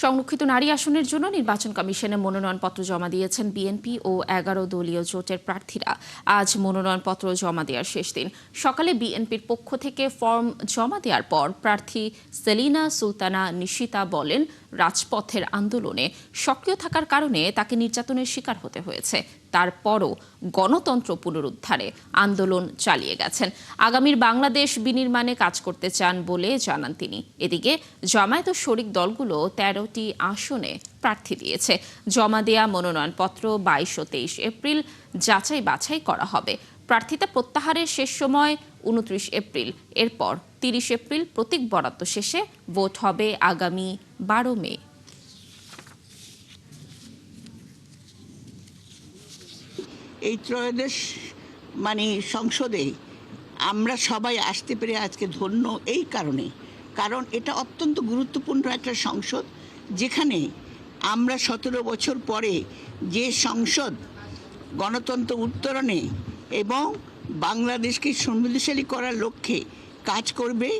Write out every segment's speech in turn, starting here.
সংরক্ষিত নারী আসনের জন্য নির্বাচন কমিশনে মনোনয়নপত্র জমা দিয়েছেন বিএনপি ও ১১ দলীয় জোটের প্রার্থীরা। আজ মনোনয়নপত্র জমা দেওয়ার শেষ দিন। সকালে বিএনপির পক্ষ থেকে ফর্ম জমা দেওয়ার পর প্রার্থী সেলিনা সুলতানা নিশিতা বলেন, রাজপথের আন্দোলনে সক্রিয় থাকার কারণে তাকে নির্যাতনের শিকার হতে হয়েছে। তারপরও গণতন্ত্র পুনরুদ্ধারে আন্দোলন চালিয়ে গেছেন। আগামীর বাংলাদেশ বিনির্মাণে কাজ করতে চান বলে জানান তিনি। এদিকে জামায়াত ও শরিক দলগুলো ১৩টি আসনে প্রার্থী দিয়েছে। জমা দেয়া মনোনয়নপত্র ২২ ও ২৩ এপ্রিল যাচাই বাছাই করা হবে। প্রার্থিতা প্রত্যাহারের শেষ সময় ২৯ এপ্রিল। এরপর ৩০ এপ্রিল প্রতীক বরাদ্দ শেষে ভোট হবে আগামী ১২ মে। এই ত্রয়োদশ সংসদে আমরা সবাই আসতে পেরে আজকে ধন্য এই কারণ এটা অত্যন্ত গুরুত্বপূর্ণ একটা সংসদ, যেখানে আমরা ১৭ বছর পরে যে সংসদ গণতন্ত্র উত্তরণে এবং বাংলাদেশকে সমৃদ্ধশালী করার লক্ষ্যে কাজ করবে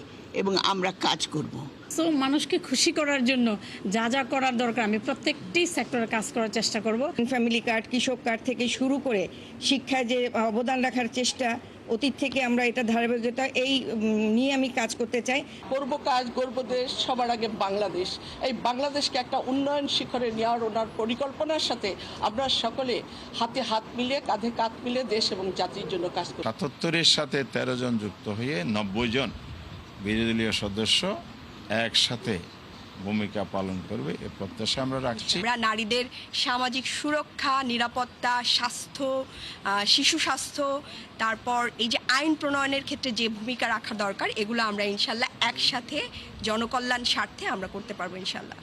এবং আমরা কাজ করব। মানুষকে খুশি করার জন্য যা যা করার দরকার আমি প্রত্যেকটি সেক্টরে কাজ করার চেষ্টা করব। ফ্যামিলি কার্ড, কৃষক কার্ড থেকে শুরু করে শিক্ষায় যে অবদান রাখার চেষ্টা, অতীত থেকে আমরা এটা ধারাবাহিকতা এই নিয়ে আমি কাজ করতে চাই। করব কাজ, গর্ব দেশ, সবার আগে বাংলাদেশ। এই বাংলাদেশকে একটা উন্নয়ন শিখরে নেওয়ার ওনার পরিকল্পনার সাথে আমরা সকলে হাতে হাত মিলিয়ে, কাঁধে কাঁধ মিলিয়ে দেশ এবং জাতির জন্য কাজ করি। ৭৭-এর সাথে ১৩ জন যুক্ত হয়ে ৯০ জন বিরোধী দলীয় সদস্য একসাথে ভূমিকা পালন করবে, এ প্রত্যাশা আমরা রাখছি। আমরা নারীদের সামাজিক সুরক্ষা, নিরাপত্তা, স্বাস্থ্য, শিশু স্বাস্থ্য, তারপর এই যে আইন প্রণয়নের ক্ষেত্রে যে ভূমিকা রাখা দরকার, এগুলো আমরা ইনশাল্লাহ একসাথে জনকল্যাণ স্বার্থে আমরা করতে পারবো ইনশাল্লাহ।